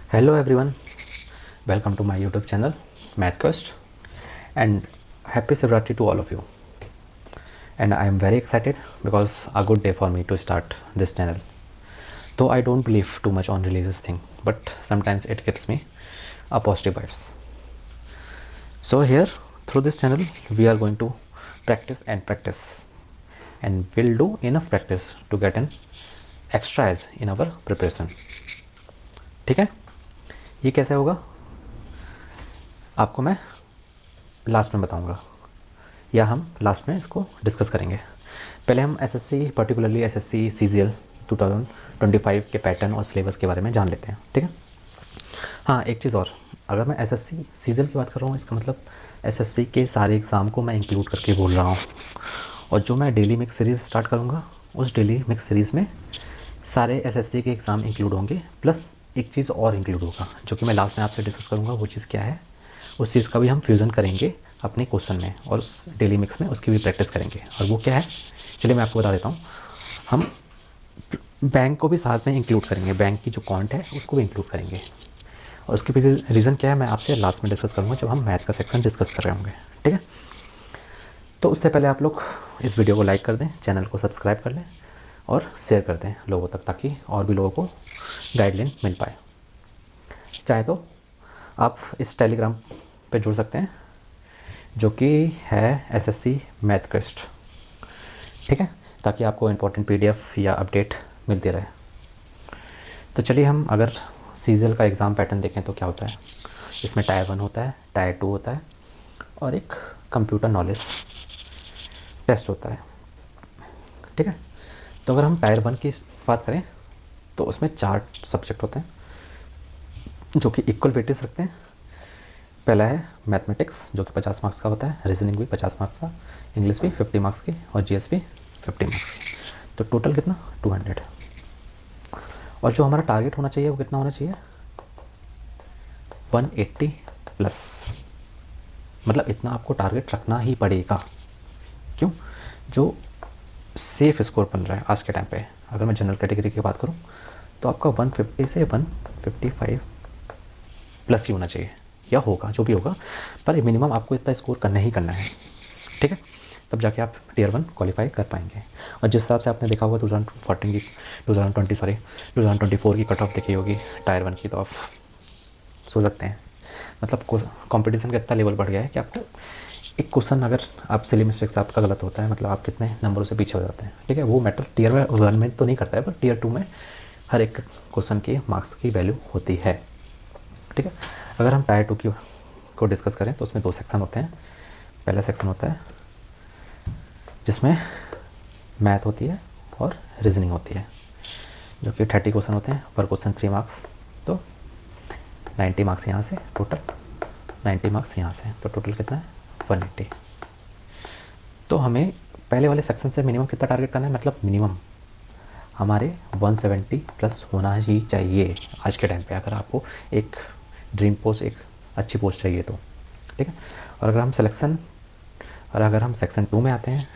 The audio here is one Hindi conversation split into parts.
Hello everyone, welcome to my YouTube channel MathQuest and happy Shivratri to all of you. And I am very excited because a good day for me to start this channel. Though I don't believe too much on religious thing, but sometimes it gives me a positive vibes. So here through this channel we are going to practice and we'll do enough practice to get an extra edge in our preparation. ठीक है, ये कैसे होगा आपको मैं लास्ट में बताऊंगा या हम लास्ट में इसको डिस्कस करेंगे। पहले हम एसएससी पर्टिकुलरली एसएससी सीजीएल 2025 के पैटर्न और सिलेबस के बारे में जान लेते हैं। ठीक है, हाँ एक चीज़ और, अगर मैं एसएससी सीजीएल की बात कर रहा हूँ इसका मतलब एसएससी के सारे एग्ज़ाम को मैं इंक्लूड करके बोल रहा हूँ। और जो मैं डेली मिक्स सीरीज़ स्टार्ट करूँगा उस डेली मिक्स सीरीज़ में सारे एसएससी के एग्ज़ाम इंक्लूड होंगे, प्लस एक चीज़ और इंक्लूड होगा जो कि मैं लास्ट में आपसे डिस्कस करूँगा। वो चीज़ क्या है, उस चीज़ का भी हम फ्यूज़न करेंगे अपने क्वेश्चन में और उस डेली मिक्स में उसकी भी प्रैक्टिस करेंगे। और वो क्या है, चलिए मैं आपको बता देता हूँ। हम बैंक को भी साथ में इंक्लूड करेंगे, बैंक की जो कॉन्ट है उसको भी इंक्लूड करेंगे। और उसके पीछे रीज़न क्या है मैं आपसे लास्ट में डिस्कस करूँगा जब हम मैथ का सेक्शन डिस्कस कर रहे होंगे। ठीक है, तो उससे पहले आप लोग इस वीडियो को लाइक कर दें, चैनल को सब्सक्राइब कर लें और शेयर कर दें लोगों तक, ताकि और भी लोगों को गाइडलाइन मिल पाए। चाहे तो आप इस टेलीग्राम पे जुड़ सकते हैं जो कि है एसएससी मैथक्वेस्ट। ठीक है, ताकि आपको इम्पोर्टेंट पीडीएफ या अपडेट मिलती रहे। तो चलिए हम अगर सीजीएल का एग्ज़ाम पैटर्न देखें तो क्या होता है। इसमें टायर 1 होता है, टायर 2 होता है और एक कंप्यूटर नॉलेज टेस्ट होता है। ठीक है, तो अगर हम टायर 1 की बात करें तो उसमें 4 सब्जेक्ट होते हैं जो कि इक्वल वेटेज रखते हैं। पहला है मैथमेटिक्स जो कि 50 मार्क्स का होता है, रीजनिंग भी 50 मार्क्स का, इंग्लिश भी 50 मार्क्स की और जीएस भी 50 मार्क्स की। तो टोटल कितना 200। और जो हमारा टारगेट होना चाहिए वो कितना होना चाहिए 180 प्लस। मतलब इतना आपको टारगेट रखना ही पड़ेगा। क्यों, जो सेफ स्कोर बन रहा है आज के टाइम पे, अगर मैं जनरल कैटेगरी की बात करूं तो आपका 150 से 155 प्लस ही होना चाहिए या होगा जो भी होगा, पर मिनिमम आपको इतना स्कोर करना ही करना है। ठीक है, तब जाके आप टियर 1 क्वालिफाई कर पाएंगे। और जिस हिसाब से आपने देखा होगा 2024 की कट ऑफ देखी होगी टायर 1 की, तो आप सोच सकते हैं मतलब कंपटीशन का इतना लेवल बढ़ गया है कि आपको एक क्वेश्चन अगर आप सिली मिस्टेक से आपका गलत होता है मतलब आप कितने नंबरों से पीछे हो जाते हैं। ठीक है, वो मैटर टियर 1 में तो नहीं करता है, पर टियर 2 में हर एक क्वेश्चन के मार्क्स की वैल्यू होती है। ठीक है, अगर हम टायर 2 को डिस्कस करें तो उसमें 2 सेक्शन होते हैं। पहला सेक्शन होता है जिसमें मैथ होती है और रीजनिंग होती है, जो कि 30 क्वेश्चन होते हैं, पर क्वेश्चन 3 मार्क्स। तो 90 मार्क्स यहाँ से, टोटल 90 मार्क्स यहाँ से, तो टोटल कितना है 180। तो हमें पहले वाले सेक्शन से मिनिमम कितना टारगेट करना है, मतलब मिनिमम हमारे 170 प्लस होना ही चाहिए आज के टाइम पे, अगर आपको एक ड्रीम पोस्ट, एक अच्छी पोस्ट चाहिए तो। ठीक है, और अगर हम सेक्शन 2 में आते हैं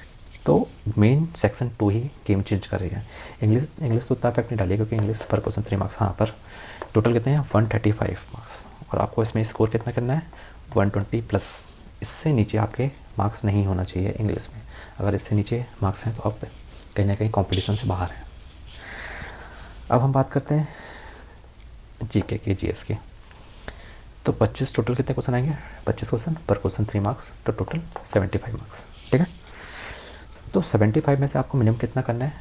तो मेन सेक्शन 2 ही गेम चेंज कर रही है। इंग्लिश तो उतना इफेक्ट नहीं डालिए क्योंकि इंग्लिश पर क्वेश्चन 3 मार्क्स, हाँ पर टोटल कितने हैं 135 मार्क्स। और आपको इसमें स्कोर कितना करना है 120 प्लस। इससे नीचे आपके मार्क्स नहीं होना चाहिए इंग्लिश में। अगर इससे नीचे मार्क्स हैं तो आप कहीं ना कहीं कॉम्पिटिशन से बाहर हैं। अब हम बात करते हैं जीके की, जीएस की। तो 25 टोटल कितने क्वेश्चन आएंगे, 25 क्वेश्चन, पर क्वेश्चन 3 मार्क्स, तो टोटल 75 मार्क्स। ठीक है, तो 75 में से आपको मिनिमम कितना करना है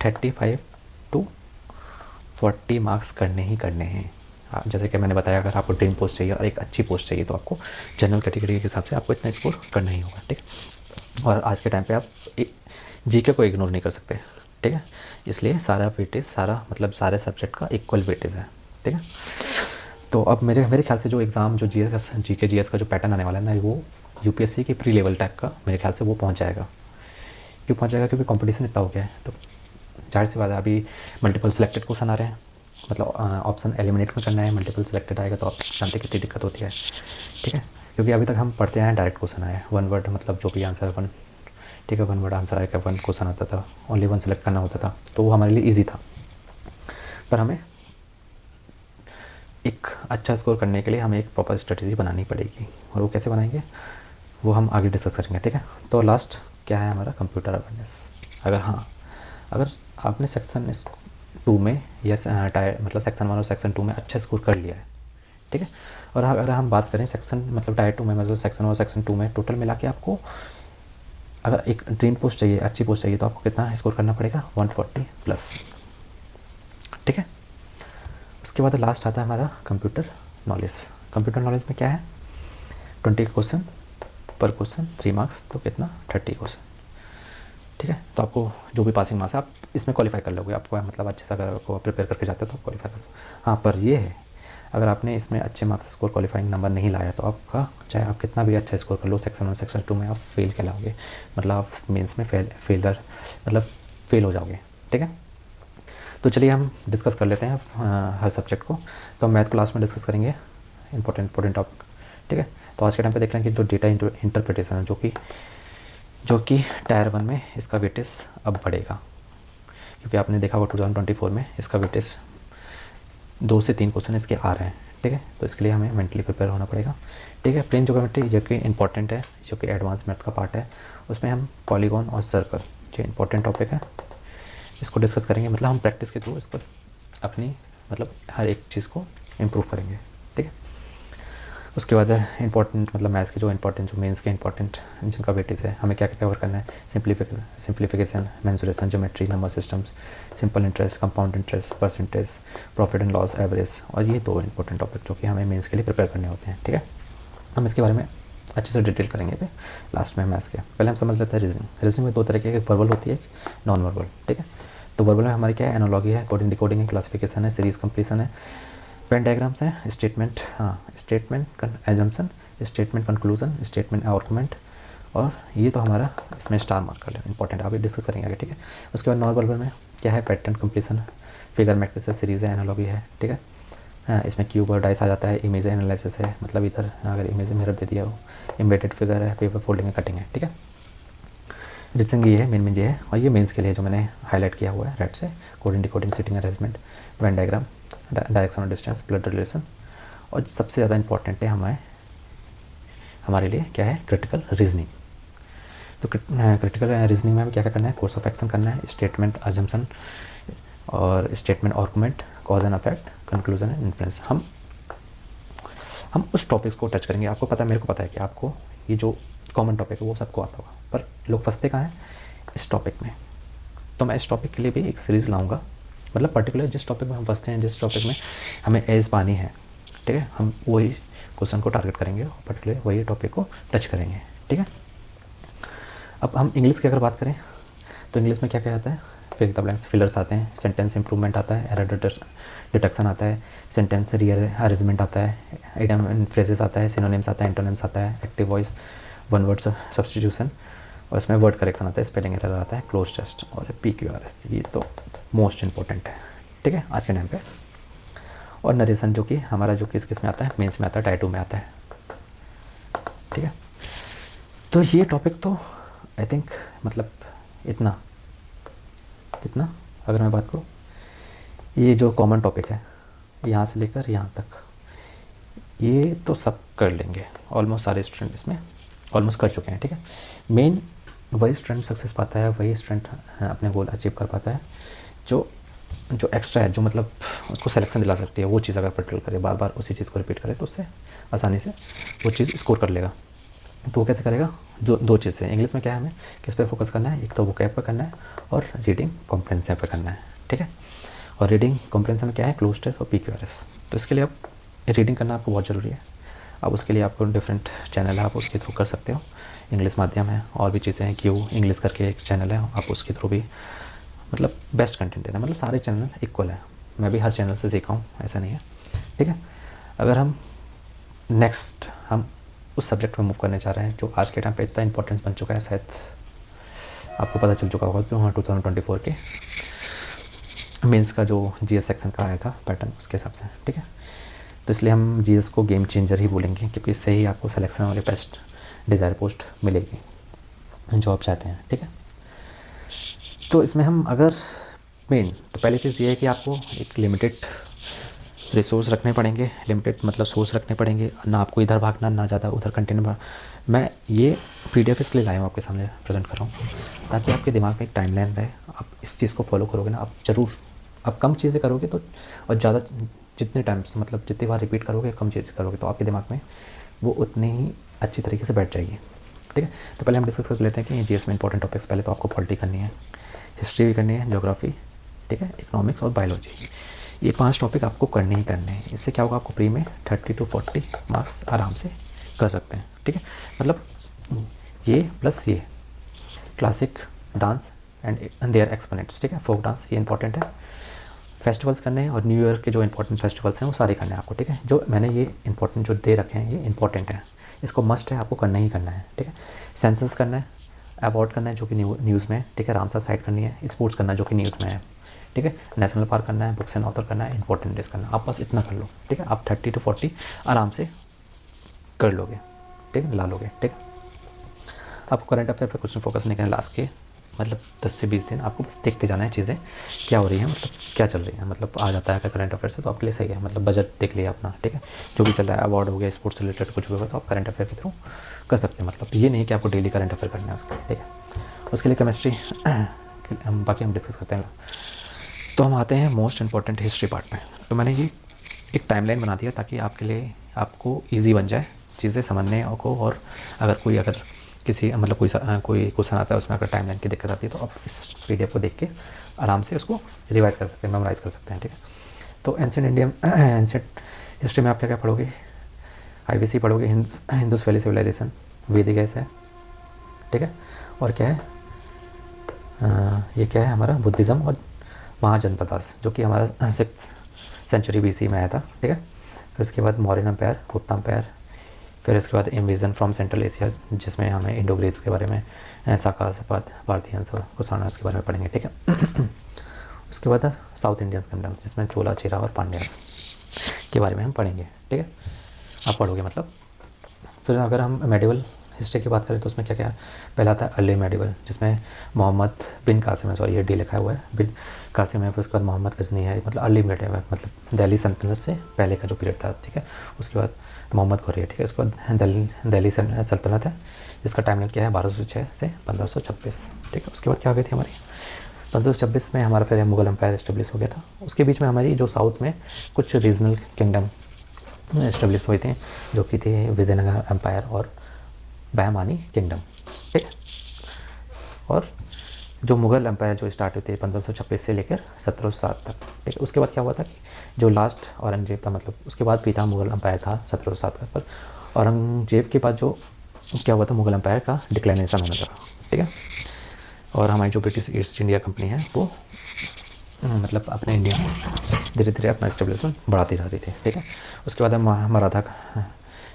35 टू 40 मार्क्स करने ही करने हैं। जैसे कि मैंने बताया, अगर आपको ड्रीम पोस्ट चाहिए और एक अच्छी पोस्ट चाहिए तो आपको जनरल कैटेगरी के हिसाब से आपको इतना स्कोर करना ही होगा। ठीक है, और आज के टाइम पे आप जीके को इग्नोर नहीं कर सकते। ठीक है, इसलिए सारा वेटेज, मतलब सारे सब्जेक्ट का इक्वल वेटेज है। ठीक है, तो अब मेरे ख्याल से जो एग्ज़ाम जो जीके जीएस का जो पैटर्न आने वाला है ना, वो यूपीएससी के प्री लेवल टाइप का मेरे ख्याल से वो पहुंच जाएगा। क्यों पहुंच जाएगा, क्योंकि कंपटीशन इतना हो गया है। तो जाहिर सी बात है, अभी मल्टीपल सिलेक्टेड क्वेश्चन आ रहे हैं, मतलब ऑप्शन एलिमिनेट में करना है, मल्टीपल सिलेक्टेड आएगा तो आप जानते हैं कितनी दिक्कत होती है। ठीक है, क्योंकि अभी तक हम पढ़ते हैं डायरेक्ट क्वेश्चन आए, 1 वर्ड मतलब जो भी आंसर 1, ठीक है 1 वर्ड आंसर आएगा, 1 क्वेश्चन आता था, ओनली 1 सेलेक्ट करना होता था, तो वो हमारे लिए ईजी था। पर हमें एक अच्छा स्कोर करने के लिए हमें एक प्रॉपर स्ट्रेटेजी बनानी पड़ेगी, और वो कैसे बनाएंगे वो हम आगे डिस्कस करेंगे, ठीक है। तो लास्ट क्या है हमारा, कंप्यूटर अवेयरनेस। अगर आपने सेक्शन 2 में या टायर मतलब सेक्शन 1 और सेक्शन 2 में अच्छा स्कोर कर लिया है, ठीक है, और अगर हम बात करें सेक्शन मतलब टायर 2 में, मतलब सेक्शन 1 और सेक्शन 2 में टोटल मिला के आपको अगर एक ड्रीम पोस्ट चाहिए, अच्छी पोस्ट चाहिए, तो आपको कितना स्कोर करना पड़ेगा, 140 प्लस, ठीक है। उसके बाद लास्ट आता है हमारा कंप्यूटर नॉलेज। कंप्यूटर नॉलेज में क्या है, 20 क्वेश्चन पर क्वेश्चन 3 मार्क्स, तो कितना 30 क्वेश्चन, ठीक है। तो आपको जो भी पासिंग मार्क्स है आप इसमें क्वालिफाई कर लोगे, आपको मतलब अच्छे से अगर आपको प्रिपेयर करके जाते हो तो क्वालिफाई कर लो। हाँ, पर ये है अगर आपने इसमें अच्छे मार्क्स स्कोर क्वालिफाइंग नंबर नहीं लाया तो आपका चाहे आप कितना भी अच्छा स्कोर कर लो सेक्शन 1 सेक्शन 2 में, आप फेल कहलाओगे, मतलब आप मेंस में फेल हो जाओगे, ठीक है। तो चलिए हम डिस्कस कर लेते हैं हर सब्जेक्ट को। तो हम मैथ क्लास में डिस्कस करेंगे इंपॉर्टेंट टॉपिक, ठीक है। तो आज के टाइम पे देख लें कि जो डेटा इंटरप्रिटेशन है जो कि टायर 1 में इसका वेटेज अब बढ़ेगा, क्योंकि आपने देखा होगा 2024 में इसका वेटेज 2 से 3 क्वेश्चन इसके आ रहे हैं, ठीक है। तो इसके लिए हमें मेंटली प्रिपेयर होना पड़ेगा, ठीक है। प्लेन ज्योमेट्री जो कि इंपॉर्टेंट है, जो कि एडवांस मैथ का पार्ट है, उसमें हम पॉलीगॉन और सर्कल जो इंपॉर्टेंट टॉपिक है इसको डिस्कस करेंगे, मतलब हम प्रैक्टिस के थ्रू इसको अपनी मतलब हर एक चीज़ को इम्प्रूव करेंगे, ठीक है। उसके बाद इंपॉर्टेंट मतलब मैथ्स के जो मेंस के इंपॉर्टेंट जिनका वेटेज है, हमें क्या क्या कवर करना है, simplification, mensuration, geometry, number systems, simple interest, compound interest, percentage, profit and loss, average, और ये 2 इंपॉर्टेंट टॉपिक जो कि हमें मेंस के लिए प्रिपेयर करने होते हैं, ठीक है। हम इसके बारे में अच्छे से डिटेल करेंगे फिर लास्ट में मैथ्स के। पहले हम समझ लेते हैं रीजनिंग में 2 तरह की, एक वर्बल होती है, एक नॉन वर्बल, ठीक है। तो वर्बल में हमारी क्या है, एनालॉगी है, कोडिंग डिकोडिंग है, क्लासिफिकेशन है, सीरीज कंप्लीशन है, पेन डायग्राम्स हैं, statement assumption, statement conclusion, statement argument, और ये तो हमारा इसमें स्टार मार्क कर लें, इंपॉर्टेंट अभी डिस्कस करेंगे आगे, ठीक है। उसके बाद नॉन वर्बल में क्या है, पैटर्न कंप्लीशन, फिगर मैट्रिक्स है, सीरीज है, एनालॉगी है, ठीक है। इसमें क्यूब और डाइस आ जाता है, इमेज एनालिसिस है, मतलब इधर अगर इमेज मिरर दे दिया हो, एम्बेडेड फिगर है, पेपर फोल्डिंग है, कटिंग है, ठीक है। रीजनिंग ये है, मेन ये है, और ये मेंस के लिए जो मैंने हाईलाइट किया हुआ है रेड से, coding decoding, seating arrangement, Venn diagram, direction और डिस्टेंस, ब्लड रिलेशन, और सबसे ज़्यादा इंपॉर्टेंट है हमारे लिए क्या है, क्रिटिकल रीजनिंग। तो क्रिटिकल रीजनिंग में हमें क्या क्या करना है, कोर्स ऑफ एक्शन करना है, स्टेटमेंट अजम्पशन और statement argument, cause and effect, conclusion and influence. हम उस टॉपिक्स को टच करेंगे। आपको पता है, मेरे को पता है कि आपको ये जो कॉमन टॉपिक है वो सबको आता होगा, पर लोग फंसते कहाँ हैं, इस टॉपिक में। तो मैं इस टॉपिक के लिए भी एक सीरीज़ लाऊंगा, मतलब पर्टिकुलर जिस टॉपिक में हम फंसते हैं, जिस टॉपिक में हमें एज पानी है, ठीक है, हम वही क्वेश्चन को टारगेट करेंगे और पर्टिकुलर वही टॉपिक को टच करेंगे, ठीक है। अब हम इंग्लिश की अगर बात करें तो इंग्लिश में क्या क्या आता है, फिल द ब्लैंक्स, फिलर्स आते हैं, सेंटेंस इंप्रूवमेंट आता है, एरर डिटेक्शन आता है, सेंटेंस रीअरेंजमेंट आता है, इडियम एंड फ्रेजेस आता है, सिनोनिम्स आता है, एंटोनिम्स आता है, active voice, one word substitution, और इसमें वर्ड करेक्शन आता है, स्पेलिंग एरर आता है, क्लोज टेस्ट और PQRS। ये तो मोस्ट इंपॉर्टेंट है, ठीक है, आज के टाइम पे। और नरेशन जो कि हमारा जो किस में आता है, मेंस में आता है, टायर 2 में आता है, ठीक है। तो ये टॉपिक तो आई थिंक मतलब इतना अगर मैं बात करूँ, ये जो कॉमन टॉपिक है यहाँ से लेकर यहाँ तक, ये तो सब कर लेंगे, ऑलमोस्ट सारे स्टूडेंट इसमें ऑलमोस्ट कर चुके हैं, ठीक है। मेन वही स्टूडेंट सक्सेस पाता है, वही स्टूडेंट अपने गोल अचीव कर पाता है जो एक्स्ट्रा है, जो मतलब उसको सिलेक्शन दिला सकती है, वो चीज़ अगर पर्टिकुलर करे, बार बार उसी चीज़ को रिपीट करे तो उससे आसानी से वो चीज़ स्कोर कर लेगा। तो वो कैसे करेगा, जो 2 चीज़ है इंग्लिश में क्या है, हमें किस पे फोकस करना है, एक तो वोकैब पे करना है और रीडिंग कॉम्प्रिहेंशन पे करना है, ठीक है। और रीडिंग कॉम्प्रिहेंशन में क्या है, क्लोज टेस्ट और PQRS। तो इसके लिए आप रीडिंग करना आपको बहुत ज़रूरी है। अब उसके लिए आपको डिफरेंट चैनल है, आप उसके थ्रू कर सकते हो, इंग्लिश माध्यम है, और भी चीज़ें हैं, क्यू इंग्लिश करके एक चैनल है, आप उसके थ्रू भी मतलब बेस्ट कंटेंट देना, मतलब सारे चैनल इक्वल है, मैं भी हर चैनल से सीखा हूँ, ऐसा नहीं है, ठीक है। अगर हम हम उस सब्जेक्ट में मूव करने जा रहे हैं जो आज के टाइम पे इतना इंपॉर्टेंस बन चुका है, शायद आपको पता चल चुका होगा, तो हाँ 2024 के मेंस का जो GS सेक्शन का आया था पैटर्न, उसके हिसाब से, ठीक है। तो इसलिए हम GS को गेम चेंजर ही बोलेंगे, क्योंकि इससे ही आपको सिलेक्शन वाली बेस्ट डिज़ायर पोस्ट मिलेगी जो आप चाहते हैं, ठीक है। तो इसमें हम अगर तो पहली चीज़ ये है कि आपको एक लिमिटेड रिसोर्स रखने पड़ेंगे, लिमिटेड मतलब सोर्स रखने पड़ेंगे, ना आपको इधर भागना ना ज़्यादा उधर कंटेंट में। मैं ये PDF इसलिए लाया हूँ आपके सामने प्रेजेंट कर रहा हूँ ताकि आपके दिमाग में एक टाइमलाइन रहे। आप इस चीज़ को फॉलो करोगे ना, आप ज़रूर, आप कम चीज़ें करोगे तो, और ज़्यादा जितने टाइम्स मतलब जितनी बार रिपीट करोगे, कम चीज़ें करोगे तो आपके दिमाग में वो उतनी ही अच्छी तरीके से बैठ जाएगी। ठीक है, तो पहले हम डिस्कस कर लेते हैं कि GS में इंपॉर्टेंट टॉपिक्स। पहले तो आपको पॉलिटी करनी है, हिस्ट्री भी करनी है, ज्योग्राफी, ठीक है, इकोनॉमिक्स और बायोलॉजी। ये 5 टॉपिक आपको करने ही करने हैं। इससे क्या होगा, आपको प्री में 30 to 40 मार्क्स आराम से कर सकते हैं। ठीक है, मतलब ये प्लस ये classic dance and their exponents, ठीक है, फोक डांस, ये इंपॉर्टेंट है। फेस्टिवल्स करने हैं और न्यू ईयर के जो इंपॉर्टेंट फेस्टिवल्स हैं वो सारे करने हैं आपको। ठीक है, जो मैंने ये इंपॉर्टेंट जो दे रखे हैं ये इंपॉर्टेंट है, इसको मस्ट है, आपको करना ही करना है। ठीक है, सेंसस करना है, अवार्ड करना है जो कि न्यूज़ में है, ठीक है, रामसर साइट करनी है, स्पोर्ट्स करना है जो कि न्यूज़ में है, ठीक है, नेशनल पार्क करना है, बुक्स एंड ऑथर करना है, इंपॉर्टेंट डेज करना है। आप बस इतना कर लो, ठीक है, आप 30 to 40 आराम से कर लोगे, ठीक है, ला लोगे। ठीक है, आपको करंट अफेयर पर क्वेश्चन फोकस नहीं करना लास्ट के मतलब 10 से 20 दिन, आपको बस देखते जाना है चीज़ें क्या हो रही हैं, मतलब क्या चल रही है, मतलब आ जाता है करंट अफेयर से तो आपके लिए सही है। मतलब बजट देख लिया अपना, ठीक है, जो भी चल रहा है, अवार्ड हो गया, स्पोर्ट्स से रिलेटेड कुछ भी होगा तो आप करंट अफेयर के थ्रू कर सकते हैं। मतलब ये नहीं कि आपको डेली करंट अफेयर करना है उसका। ठीक है, उसके लिए केमिस्ट्री बाकी हम डिस्कस करते हैं। तो हम आते हैं मोस्ट इंपॉर्टेंट हिस्ट्री पार्ट में। तो मैंने ये एक टाइमलाइन बना दिया ताकि आपके लिए आपको ईजी बन जाए चीज़ें समझने को, और अगर किसी मतलब कोई क्वेश्चन आता है उसमें अगर टाइमलाइन की दिक्कत आती है तो आप इस PDF को देख के आराम से उसको रिवाइज कर सकते हैं, मेमोराइज़ कर सकते हैं। ठीक है, तो एंशिएंट हिस्ट्री में आप क्या क्या पढ़ोगे, IBC पढ़ोगे, हिंदूस वैली सिविलाइजेशन, वैदिक है, ठीक है, और क्या है, ये क्या है हमारा बुद्धिज़्म और महाजनपदास जो कि हमारा 6th सेंचुरी BC में आया था। ठीक है, फिर उसके बाद मौर्यन एम्पायर, गुप्ता एम्पायर, फिर इसके बाद इन्वेजन फ्रॉम सेंट्रल एशिया जिसमें हमें इंडो ग्रीक्स के बारे में, साकास, पार्थियंस और कुषाणस के बारे में पढ़ेंगे। ठीक है, उसके बाद साउथ इंडियंस किंगडम्स जिसमें चोला, चेरा और पांड्यास के बारे में हम पढ़ेंगे। ठीक है, आप पढ़ोगे मतलब। फिर अगर हम मेडिवल हिस्ट्री की बात करें तो उसमें क्या क्या है, पहला था अर्ली मेडिवल जिसमें मोहम्मद बिन कासिम है, सॉरी ये डी लिखा हुआ है, बिन कासिम है, फिर उसके बाद मोहम्मद गजनी है, मतलब अर्ली मेडिवल मतलब दिल्ली सल्तनत से पहले का जो पीरियड था। ठीक है, उसके बाद मोहम्मद गौरी है, ठीक है, उसके बाद दिल्ली सल्तनत है जिसका टाइमलाइन क्या है 1206 से 1526। ठीक है, उसके बाद क्या हो गई थी हमारी 1526 में हमारा फिर मुगल एम्पायर इस्टेब्लिश हो गया था। उसके बीच में हमारी जो साउथ में कुछ रीजनल किंगडम इस्टेब्लिश हुए थे जो कि थे विजयनगर एम्पायर और बहमानी किंगडम। ठीक है, और जो मुग़ल एम्पायर जो स्टार्ट हुए थे 1526 से लेकर 1707 तक। ठीक है, उसके बाद क्या हुआ था कि जो लास्ट औरंगजेब था, मतलब उसके बाद भी था मुग़ल एम्पायर था 1707 का, पर औरंगजेब के बाद जो क्या हुआ था मुग़ल एम्पायर का डिक्लाइनेशन होने लगा। ठीक है, और हमारी जो ब्रिटिश ईस्ट इंडिया कंपनी है वो मतलब अपने इंडिया में धीरे धीरे अपना स्टेब्लिशमेंट बढ़ाती जा रही थी। ठीक है, उसके बाद हम मराठा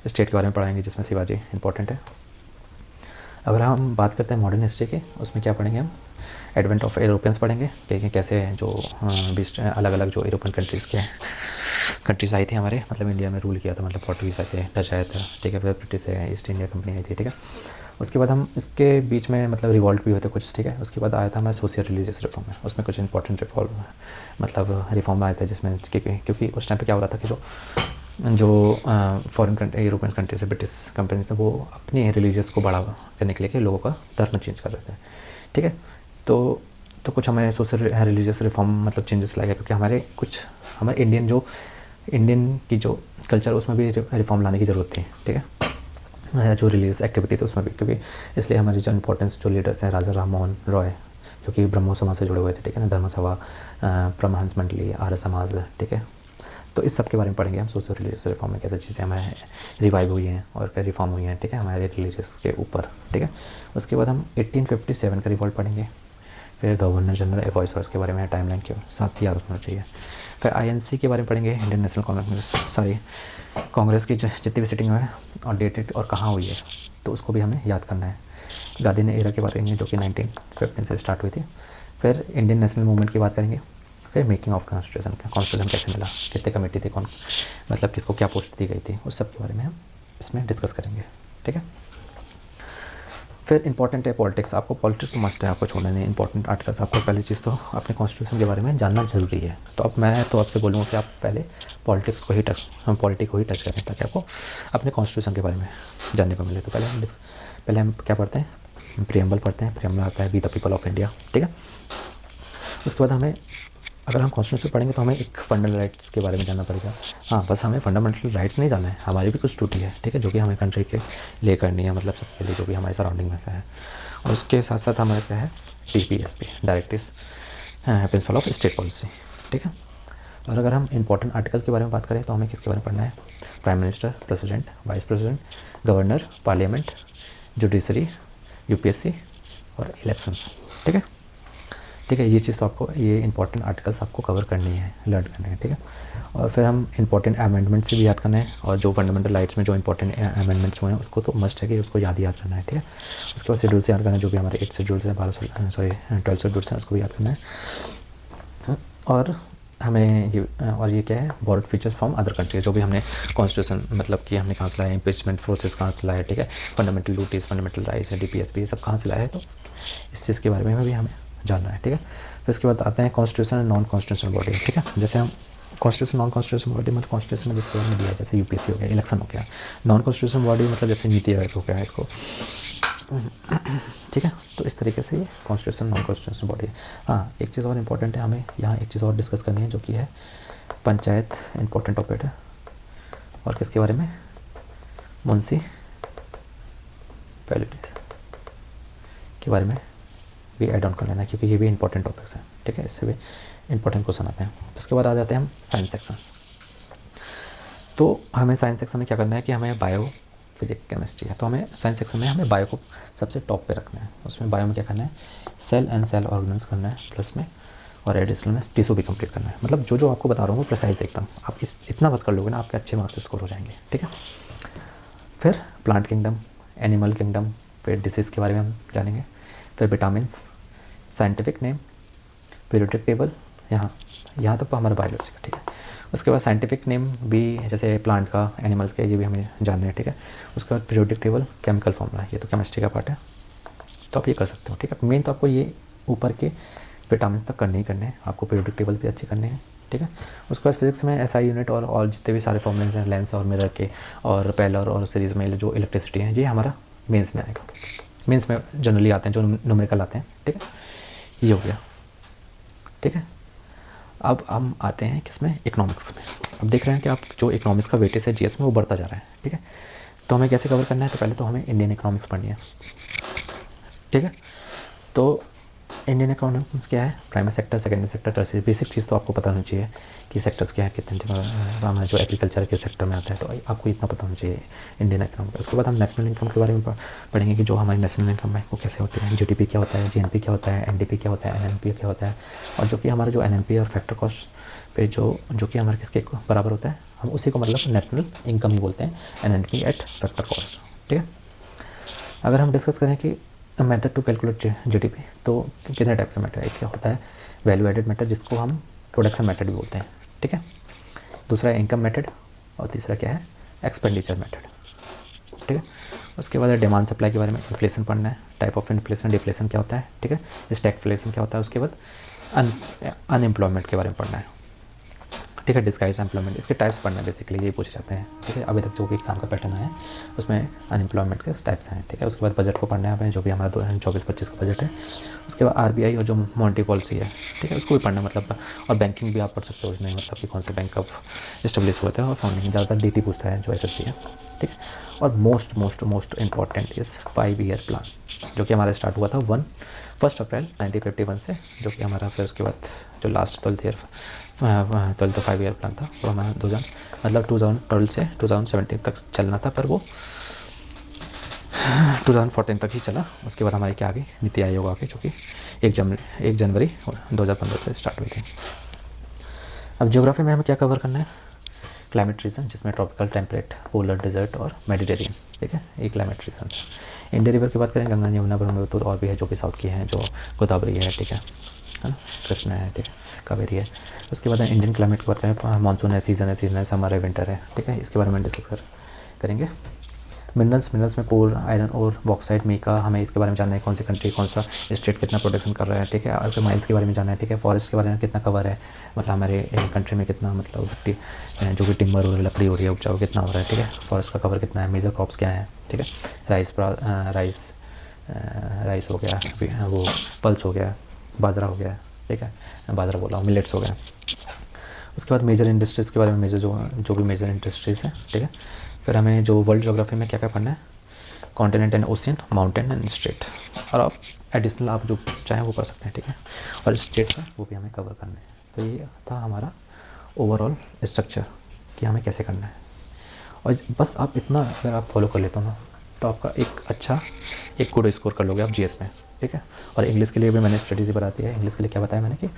स्टेट के बारे में पढ़ाएंगे जिसमें शिवाजी इंपॉर्टेंट है। अगर हम बात करते हैं मॉडर्न हिस्ट्री की, उसमें क्या पढ़ेंगे हम, एडवेंट ऑफ यूरोपियंस पढ़ेंगे कि कैसे जो 20 अलग अलग जो यूरोपियन कंट्रीज़ आई थी हमारे मतलब इंडिया में रूल किया था, मतलब पोर्टुगीज आए थे, डच आए थे। ठीक है, फिर ब्रिटिश ईस्ट इंडिया कंपनी आई थी। ठीक है, उसके बाद हम इसके बीच में मतलब रिवॉल्ट भी हुए थे कुछ। ठीक है, उसके बाद आया था हमारा सोशल रिलीजियस रिफॉर्म में, उसमें कुछ इंपॉर्टेंट रिफॉर्म आया था जिसमें क्योंकि उस टाइम पे क्या हो रहा था कि जो फॉरेन कंट्री यूरोपियन कंट्री से ब्रिटिश कंपनीज थे वो अपनी रिलीजियस को बढ़ावा करने के लिए लोगों का धर्म चेंज कर रहे थे। ठीक है, तो कुछ हमें सोशल रिलीजियस रिफॉर्म मतलब चेंजेस लाए गए क्योंकि हमारे इंडियन की जो कल्चर उसमें भी रिफॉर्म लाने की ज़रूरत थी। ठीक है, जो रिलीजियस एक्टिविटी थी उसमें भी, क्योंकि इसलिए हमारी जो इंपॉर्टेंस जो लीडर्स हैं राजा राम मोहन रॉय जो कि ब्रह्मो समाज से जुड़े हुए थे। ठीक है ना, धर्म सभा, परमहंस मंडली, आर्य समाज। ठीक है, तो इस सब के बारे में पढ़ेंगे हम, सोशल रिलीजियस रिफॉर्म में कैसे चीज़ें हमारे रिवाइव हुई हैं और क्या रिफॉर्म हुई हैं। ठीक है, हमारे रिलीजियस के ऊपर। ठीक है, उसके बाद हम 1857 का रिवॉल्ट पढ़ेंगे, फिर गवर्नर जनरल वॉइस के बारे में टाइमलाइन के साथ ही याद रखना चाहिए। फिर INC के बारे में पढ़ेंगे, इंडियन नेशनल कांग्रेस की जितनी भी सिटिंग है और डेटेड और कहाँ हुई है तो उसको भी हमें याद करना है। गांधी ने एरा के बारे में जो कि 1915 से स्टार्ट हुई थी। फिर इंडियन नेशनल मूवमेंट की बात करेंगे, फिर मेकिंग ऑफ कॉन्स्टिट्यूशन कैसे मिला, कितने कमेटी थी, कौन मतलब किसको क्या पोस्ट दी गई थी, उस सब के बारे में हम इसमें डिस्कस करेंगे। ठीक है, फिर इंपॉर्टेंट है पॉलिटिक्स। आपको पॉलिटिक्स तो मस्ट है, आपको छोड़ना नहीं। इंपॉर्टेंट आर्टिकल्स, आपको पहली चीज़ तो अपने कॉन्स्टिट्यूशन के बारे में जानना जरूरी है। तो अब मैं तो आपसे बोलूँगा कि आप पहले पॉलिटिक्स को ही टच पॉलिटिक को ही टच करें, ताकि आपको अपने कॉन्स्टिट्यूशन के बारे में जानने को मिले। तो पहले हम क्या पढ़ते हैं, प्रियम्बल पढ़ते हैं। प्रियम्बल आता है we the people of India, ठीक है। उसके बाद हमें, अगर हम कॉन्स्टिट्यूशन पढ़ेंगे तो हमें एक फंडामेंटल राइट्स के बारे में जानना पड़ेगा। हाँ, बस हमें फंडामेंटल राइट्स नहीं जानना है, हमारी भी कुछ ड्यूटी है, ठीक है, जो कि हमें कंट्री के लिए करनी है, मतलब सबके लिए जो भी हमारे सराउंडिंग में से है। और उसके साथ साथ हमारे क्या है, DPSP, directives principle of state policy, ठीक है। और अगर हम इंपॉर्टेंट आर्टिकल के बारे में बात करें तो हमें किसके बारे में पढ़ना है, prime minister, president, vice president, governor, parliament, judiciary, UPSC और इलेक्शंस, ठीक है। ठीक है, ये चीज़ तो आपको, ये इंपॉर्टेंट आर्टिकल्स आपको कवर करनी है, लर्न करने हैं, ठीक है। और फिर हम इंपॉर्टेंट अमेंडमेंट्स से भी याद करना है, और जो फंडामेंटल राइट्स में जो इंपॉर्टेंट अमेंडमेंट्स हुए हैं उसको तो मस्ट है कि उसको याद करना है, ठीक है। उसके बाद शेड्यूल से याद करना है, जो भी हमारे 8 शेड्यूल्स हैं, 12 शेड्यूल्स हैं, उसको भी याद करना है। और हमें ये क्या है, board features from other country, जो भी हमने कॉन्स्टिट्यूशन मतलब कि हमने कहाँ से लाया है, इम्पीचमेंट प्रोसेस कहाँ से लाया है, ठीक है, fundamental duties, fundamental rights, DPSP, ये सब कहाँ से लाया है, तो इस चीज़ के बारे में भी हमें जानना है, ठीक है। फिर उसके बाद आते हैं constitution and non constitutional body, ठीक है। जैसे हम कॉन्स्टिट्यूशन, नॉन कॉन्स्टिट्यूशनल बॉडी मतलब कॉन्स्टिट्यूशन में जिसके बारे में दिया है, जैसे UPSC हो गया, इलेक्शन हो गया। नॉन कॉन्स्टिट्यूशनल बॉडी मतलब जैसे नीति आयोग हो गया इसको, ठीक है। तो इस तरीके से ये कॉन्स्टिट्यूशन, नॉन कॉन्स्टिट्यूशनल बॉडी है। हाँ, एक चीज़ और इंपॉर्टेंट है, हमें यहाँ एक चीज़ और डिस्कस करनी है, जो कि है पंचायत, इंपॉर्टेंट टॉपिक है। और किसके बारे में, म्युनिसिपैलिटीज के बारे में भी ऐड ऑन कर लेना, क्योंकि ये भी इंपॉर्टेंट टॉपिक्स हैं, ठीक है, इससे भी इंपॉर्टेंट क्वेश्चन आते हैं। उसके बाद आ जाते हैं हम साइंस सेक्शंस। तो हमें साइंस सेक्शन में क्या करना है कि हमें बायो, फिजिक्स, केमिस्ट्री है, तो हमें साइंस सेक्शन में हमें बायो को सबसे टॉप पे रखना है। उसमें बायो में क्या करना है, सेल एंड सेल ऑर्गेन्स करना है प्लस में, और एडिशनल में टिश्यू भी कंप्लीट करना है। मतलब जो आपको बता रहा हूँ वो प्रिसाइज एकदम, आप इतना बस कर लोगे ना, आपके अच्छे मार्क्स स्कोर हो जाएंगे, ठीक है। फिर प्लांट किंगडम, एनिमल किंगडम, फिर डिसीज़ के बारे में हम जानेंगे, फिर vitamins, scientific name, periodic table, यहाँ तक तो हमारा बायोलॉजी का, ठीक है। उसके बाद साइंटिफिक नेम भी, जैसे प्लांट का, एनिमल्स के, ये भी हमें जानना है, ठीक है। उसके बाद पीरियोडिक टेबल, केमिकल फॉर्मूला, ये तो केमिस्ट्री का पार्ट है, तो आप ये कर सकते हो, ठीक है। मेन तो आपको ये ऊपर के विटामिन तक करने ही करने हैं, आपको पीरियोडिक टेबल भी अच्छे करने हैं, ठीक है। उसके बाद फिजिक्स में SI यूनिट और जितने भी सारे फॉर्मूलेंस हैं, लेंस और मिरर के, और पेलर और सीरीज़ में जो इलेक्ट्रिसिटी है, ये हमारा मेंस में आएगा। मेंस में जनरली आते हैं, जो न्यूमेरिकल आते हैं, ठीक है। ये हो गया, ठीक है। अब हम आते हैं किसमें, इकोनॉमिक्स में। अब देख रहे हैं कि आप जो इकोनॉमिक्स का वेटेज है GS में वो बढ़ता जा रहा है, ठीक है। तो हमें कैसे कवर करना है, तो पहले तो हमें इंडियन इकोनॉमिक्स पढ़नी है, ठीक है। तो इंडियन इकोनॉमिक्स क्या है, primary sector, secondary sector, tertiary, basic चीज़ तो आपको पता होनी चाहिए कि सेक्टर्स क्या है, कितने, हमारा जो एग्रीकल्चर के सेक्टर में आता है, तो आपको इतना पता होना चाहिए इंडियन इकोनॉमिक। उसके बाद हम नेशनल इनकम के बारे में पढ़ेंगे कि जो हमारी नेशनल इनकम है वो कैसे होती है, GDP क्या होता है, GNP क्या होता है, NDP क्या होता है, NNP क्या होता है, और जो कि हमारा जो NNP और फैक्टर कॉस्ट पे जो कि हमारे किसके बराबर होता है, हम उसी को मतलब नेशनल इनकम ही बोलते हैं, NNP एट फैक्टर कॉस्ट, ठीक है। अगर हम डिस्कस करें कि मेथड टू कैलकुलेट GDP, तो कितने टाइप से मेथड है, क्या होता है, वैल्यू एडेड मेथड, जिसको हम प्रोडक्शन मेथड भी बोलते हैं, ठीक है। दूसरा है इनकम मेथड, और तीसरा क्या है, एक्सपेंडिचर मेथड, ठीक है। उसके बाद डिमांड सप्लाई के बारे में, इन्फ्लेशन पढ़ना है, टाइप ऑफ इन्फ्लेशन, डिफ्लेशन क्या होता है, ठीक है, स्टैगफ्लेशन क्या होता है। उसके बाद अनएम्प्लॉयमेंट के बारे में पढ़ना है, ठीक है, डिस्गाइज एम्प्लॉयमेंट, इसके टाइप्स पढ़ना है, बेसिकली ये पूछे जाते हैं, ठीक है। अभी तक जो भी एग्जाम का पैटर्न है उसमें अनएम्प्लॉयमेंट के टाइप्स हैं, ठीक है। उसके बाद बजट को पढ़ना है हमें, जो भी हमारा 2024-25 का बजट है। उसके बाद RBI और जो मॉनेटरी पॉलिसी है, ठीक है, उसको भी पढ़ना, मतलब, और बैंकिंग भी आप पढ़ सकते हो उसमें, मतलब कि कौन से बैंक कब इस्टेब्लिश हुए थे, और फाउंडिंग ज़्यादातर DT पूछता है जो SSC है, ठीक है। और most important is 5 year plan, जो कि हमारा स्टार्ट हुआ था 1 अप्रैल 1951 से, जो कि हमारा फिर उसके बाद जो लास्ट 12 तो 5 ईयर प्लान था, वो हमारा 2012 से 2017 तक चलना था, पर वो 2014 तक ही चला। उसके बाद हमारी क्या आ गई, नीति आयोग आ गई, जो कि 1 जनवरी 2015 से स्टार्ट हुई थी। अब ज्योग्राफी में हमें क्या कवर करना है, क्लाइमेट रीजन, जिसमें ट्रॉपिकल, टेम्परेट, पोलर, डेजर्ट और मेडिटेरियन, ठीक है, ये क्लाइमेट रीजन। इंडियन रिवर की बात करें, गंगा, यमुना, ब्रह्मपुत्र, और भी है जो कि साउथ की हैं, जो गोदावरी है, ठीक है ना, कृष्णा है, ठीक है, कावेरी है। उसके बाद इंडियन क्लाइमेट की बात करें, मानसून है, सीजन है, समर है, विंटर है, ठीक है, इसके बारे में डिस्कस करेंगे। मिनरल्स में कोर, आयरन और बॉक्साइट, मीका, हमें इसके बारे में जानना है, कौन सी कंट्री, कौन सा स्टेट कितना प्रोडक्शन कर रहा है, ठीक है। और माइंस के बारे में जानना है, ठीक है। फॉरेस्ट के बारे में कितना कवर है, मतलब हमारे कंट्री में कितना, मतलब जो भी टिम्बर हो रही है, लकड़ी हो रही है, उपजाऊ कितना हो रहा है, ठीक है। फॉरेस्ट का कवर कितना है, मेजर क्रॉप्स क्या है, ठीक है। राइस हो गया, वो पल्स हो गया, बाजरा हो गया, ठीक है, बाजरा बोला हूँ, मिलेट्स हो गया। उसके बाद मेजर इंडस्ट्रीज़ के बारे में, मेजर जो भी मेजर इंडस्ट्रीज़ हैं, ठीक है। फिर हमें जो वर्ल्ड ज्योग्राफी में क्या क्या पढ़ना है, continent and ocean, mountain and state, और आप एडिशनल आप जो चाहें वो कर सकते हैं, ठीक है। और स्टेट्स हैं वो भी हमें कवर करने हैं। तो ये था हमारा ओवरऑल स्ट्रक्चर कि हमें कैसे करना है। और बस आप इतना अगर आप फॉलो कर लेते हो ना, तो आपका एक गुड स्कोर कर लोगे आप जीएस में, ठीक है। और इंग्लिश के लिए भी मैंने स्ट्रेटेजी बता दी है। इंग्लिश के लिए क्या बताया मैंने कि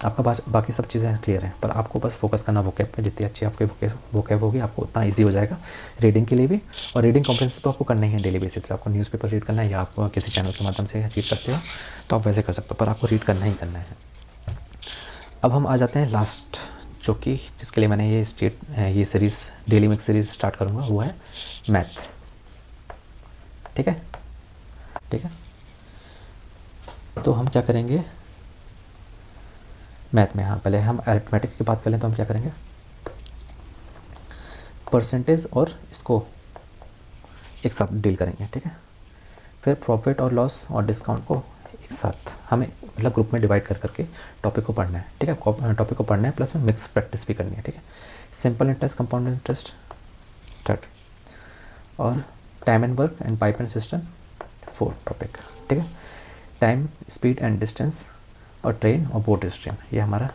आपका बाकी सब चीज़ें क्लियर हैं, पर आपको बस फोकस करना वोकैब पे। जितनी अच्छी आपकी वोकैब होगी, आपको उतना इजी हो जाएगा रीडिंग के लिए भी। और रीडिंग कॉम्प्रिहेंशन तो आपको करना ही है डेली बेसिस पे। आपको न्यूज़पेपर रीड करना है या आप किसी चैनल के माध्यम से रीड करते हो तो आप वैसे कर सकते हो, पर आपको रीड करना ही करना है। अब हम आ जाते हैं लास्ट, जो कि जिसके लिए मैंने ये series daily mix series start करूँगा, वो है मैथ, ठीक है। ठीक है, तो हम क्या करेंगे मैथ में। हाँ, पहले हम अरिथमेटिक की बात कर लें तो हम क्या करेंगे, परसेंटेज और इसको एक साथ डील करेंगे, ठीक है। फिर प्रॉफिट और लॉस और डिस्काउंट को एक साथ हमें मतलब ग्रुप में डिवाइड कर करके टॉपिक को पढ़ना है, ठीक है। टॉपिक को पढ़ना है, प्लस में मिक्स प्रैक्टिस भी करनी है, ठीक है। Simple interest, compound interest third, और time and work and pipe and cistern fourth topic, ठीक है। टाइम, स्पीड एंड डिस्टेंस और ट्रेन और बोट स्ट्रीम, ये हमारा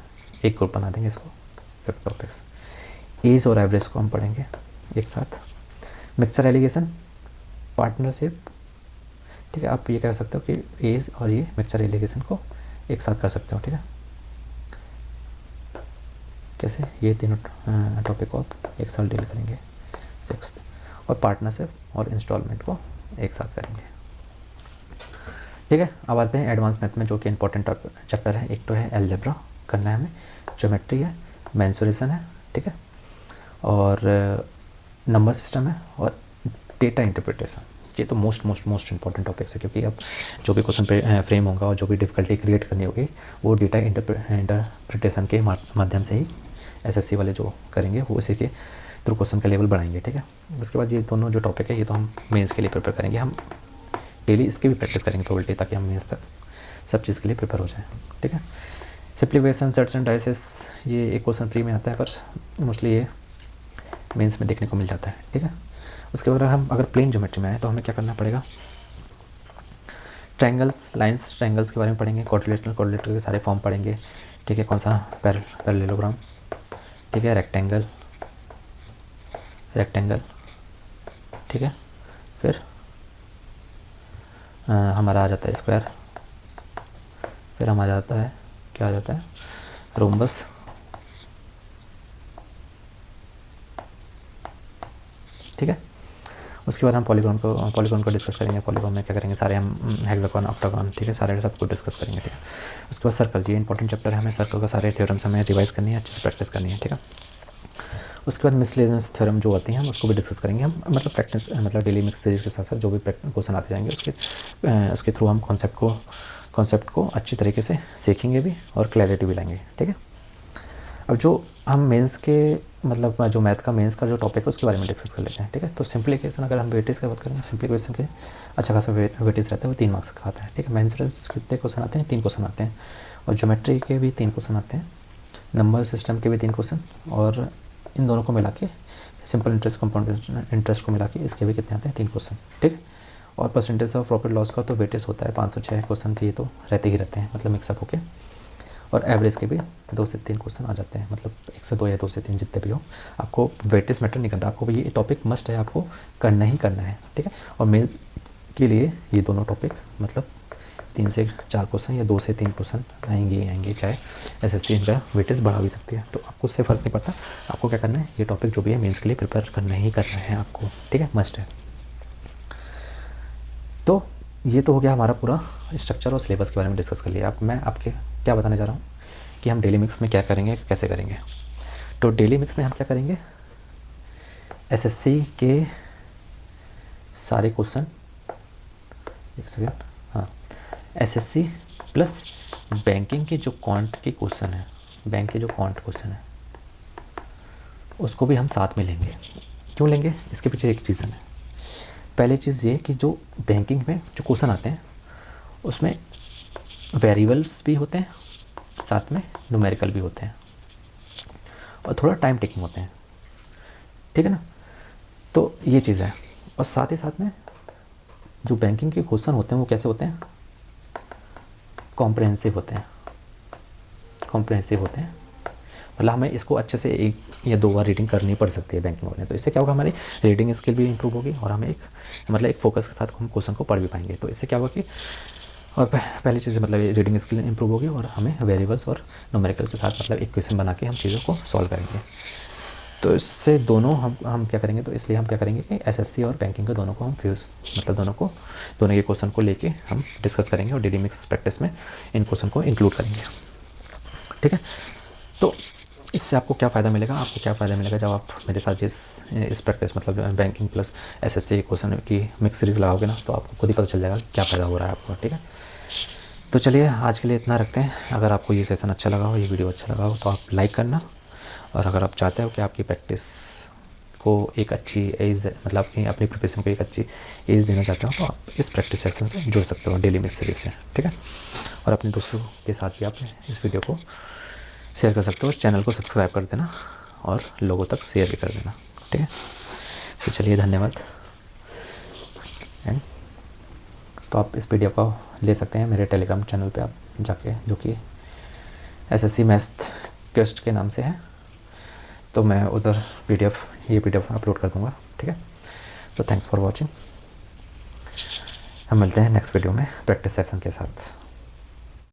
एक ग्रुप बना देंगे इसको, 5 टॉपिक्स। एज और एवरेज को हम पढ़ेंगे एक साथ। मिक्सचर एलिगेशन, पार्टनरशिप, ठीक है। आप ये कह सकते हो कि एज और ये मिक्सचर एलिगेशन को एक साथ कर सकते हो, ठीक है। कैसे, ये तीनों टॉपिक को आप एक साथ डील करेंगे। 6th, और पार्टनरशिप और इंस्टॉलमेंट को एक साथ करेंगे, ठीक है। अब आते हैं एडवांस मैथ में, जो कि इंपॉर्टेंट चैप्टर है। एक तो है अलजेब्रा करना है हमें, ज्योमेट्री है, मेंसुरेशन है, ठीक है, और नंबर सिस्टम है, और डेटा इंटरप्रिटेशन। ये तो मोस्ट इंपॉर्टेंट टॉपिक्स है, क्योंकि अब जो भी क्वेश्चन फ्रेम होगा और जो भी डिफ़िकल्टी क्रिएट करनी होगी वो डेटा इंटरप्रिटेशन के माध्यम से ही एसएससी वाले जो करेंगे वो इसी के थ्रू क्वेश्चन का लेवल बढ़ाएंगे, ठीक है। उसके बाद ये दोनों जो टॉपिक है ये तो हम मेंस के लिए प्रिपेयर करेंगे। हम डेली इसकी भी प्रैक्टिस करेंगे प्रोबेबिलिटी, ताकि हम मेंस तक सब चीज़ के लिए प्रिपेयर हो जाए, ठीक है। सिंप्लीफिकेशन, सेट्स एंड डाइसेस, ये एक क्वेश्चन फ्री में आता है, पर मोस्टली ये मेंस में देखने को मिल जाता है, ठीक है। उसके बाद हम अगर प्लेन ज्योमेट्री में आए तो हमें क्या करना पड़ेगा, ट्रायंगल्स, लाइंस, ट्रायंगल्स के बारे में पढ़ेंगे, क्वाड्रिलेटरल के सारे फॉर्म पढ़ेंगे, ठीक है। कौन सा, पैरेललोग्राम, ठीक है, रेक्टेंगल, ठीक है। फिर हमारा आ जाता है स्क्वायर, फिर हमारा जाता है, क्या आ जाता है, रोम्बस, ठीक है। उसके बाद हम पॉलीगॉन को डिस्कस करेंगे। पॉलीगॉन में क्या करेंगे, सारे हम हेक्सागोन, ऑक्टागोन, ठीक है, सारे सबको डिस्कस करेंगे, ठीक है। उसके बाद सर्कल, ये इंपॉर्टेंट चैप्टर है, हमें सर्कल का सारे थ्योरम्स हमें रिवाइज करनी है, अच्छे से प्रैक्टिस करनी है, ठीक है। उसके बाद मिसलेनियस थ्योरम जो आती हैं हम उसको भी डिस्कस करेंगे। हम मतलब प्रैक्टिस, मतलब डेली मिक्स सीरीज़ के साथ साथ जो भी क्वेश्चन आते जाएंगे उसके थ्रू हम कॉन्सेप्ट को अच्छी तरीके से सीखेंगे भी और क्लैरिटी भी लाएंगे, ठीक है। अब जो हम मेंस के मतलब जो मैथ का मेंस का जो टॉपिक है उसके बारे में डिस्कस कर लेते हैं, ठीक है। तो सिंप्लीफिकेशन, अगर हम वेटेज की बात करेंगे, सिंप्लीफिकेशन के अच्छा खासा वेटेज रहता है, वो 3 मार्क्स का आता है, ठीक है। मेंसुरेशन कितने क्वेश्चन आते हैं, 3 क्वेश्चन आते हैं, और ज्योमेट्री के भी 3 क्वेश्चन आते हैं, नंबर सिस्टम के भी 3 क्वेश्चन, और इन दोनों को मिला के सिंपल इंटरेस्ट, कंपाउंड इंटरेस्ट को मिला के इसके भी कितने आते हैं, 3 क्वेश्चन, ठीक है। और परसेंटेज ऑफ प्रॉफिट लॉस का तो वेटेज होता है 506 क्वेश्चन, तो ये तो रहते ही रहते हैं, मतलब मिक्सअप होके। और एवरेज के भी 2 से 3 क्वेश्चन आ जाते हैं, मतलब 1 से 2 या 2 से 3 जितने भी हो। आपको वेटेज मैटर नहीं करता, आपको ये टॉपिक मस्ट है, आपको करना ही करना है, ठीक है। और मेल के लिए ये दोनों टॉपिक मतलब 3 से 4 क्वेश्चन या 2 से 3 क्वेश्चन आएंगे, चाहे एसएससी इनका वेटेज बढ़ा भी सकती है, तो आपको उससे फ़र्क नहीं पड़ता। आपको क्या करना है, ये टॉपिक जो भी है मेंस के लिए प्रिपेयर करना ही करना है आपको, ठीक है, मस्ट है। तो ये तो हो गया हमारा पूरा स्ट्रक्चर और सिलेबस के बारे में डिस्कस कर लिया। अब मैं आपके क्या बताने जा रहा हूँ कि हम डेली मिक्स में क्या करेंगे, कैसे करेंगे। तो डेली मिक्स में हम क्या करेंगे, एसएससी के सारे क्वेश्चन, एक सेकेंड, हाँ, एसएससी प्लस बैंकिंग के जो क्वांट के क्वेश्चन है, बैंक के जो क्वांट क्वेश्चन है उसको भी हम साथ में लेंगे। क्यों लेंगे, इसके पीछे एक रीज़न है। पहली चीज़ ये कि जो बैंकिंग में जो क्वेश्चन आते हैं उसमें वेरिएबल्स भी होते हैं, साथ में न्यूमेरिकल भी होते हैं और थोड़ा टाइम टेकिंग होते हैं, ठीक है ना। तो ये चीज़ है। और साथ ही साथ में जो बैंकिंग के क्वेश्चन होते हैं वो कैसे होते हैं, कॉम्प्रहेंसिव होते हैं, कॉम्प्रहेंसिव होते हैं। मतलब हमें इसको अच्छे से 1 या 2 बार रीडिंग करनी पड़ सकती है बैंकिंग वाले। तो इससे क्या होगा, हमारी रीडिंग स्किल भी इंप्रूव होगी और हमें एक फोकस के साथ हम क्वेश्चन को पढ़ भी पाएंगे। तो इससे क्या होगा कि और पहली चीज़ मतलब रीडिंग स्किल इंप्रूव होगी और हमें वेरिएबल्स और न्यूमेरिकल के साथ मतलब इक्वेशन बना के हम चीज़ों को सॉल्व करेंगे। तो इससे दोनों हम क्या करेंगे, तो इसलिए हम क्या करेंगे कि एसएससी और बैंकिंग के दोनों को हम फ्यूज़ मतलब दोनों के क्वेश्चन को लेके हम डिस्कस करेंगे और डेली मिक्स प्रैक्टिस में इन क्वेश्चन को इंक्लूड करेंगे, ठीक है। तो इससे आपको क्या फ़ायदा मिलेगा, आपको क्या फ़ायदा मिलेगा जब आप मेरे साथ इस प्रैक्टिस मतलब बैंकिंग प्लस एसएससी क्वेश्चन की मिक्स सीरीज़ लगाओगे ना, तो आपको खुद ही पता चल जाएगा क्या फ़ायदा हो रहा है आपको, ठीक है। तो चलिए आज के लिए इतना रखते हैं। अगर आपको ये सेशन अच्छा लगा हो, ये वीडियो अच्छा लगा हो तो आप लाइक करना, और अगर आप चाहते हो कि आपकी प्रैक्टिस को एक अच्छी एज मतलब अपनी प्रिपरेशन को एक अच्छी एज देना चाहते हो तो आप इस प्रैक्टिस सेक्शन से जुड़ सकते हो डेली मिक्स सीरीज से, ठीक है। और अपने दोस्तों के साथ भी आप इस वीडियो को शेयर कर सकते हो, इस चैनल को सब्सक्राइब कर देना और लोगों तक शेयर भी कर देना, ठीक है। तो चलिए धन्यवाद। एंड तो आप इस पीडीएफ को ले सकते हैं मेरे टेलीग्राम चैनल पे आप जाके, जो कि एसएससी मैथ क्वेस्ट के नाम से है। तो मैं उधर ये पीडीएफ अपलोड कर दूँगा, ठीक है। तो थैंक्स फॉर वॉचिंग। हम मिलते हैं नेक्स्ट वीडियो में प्रैक्टिस सेशन के साथ।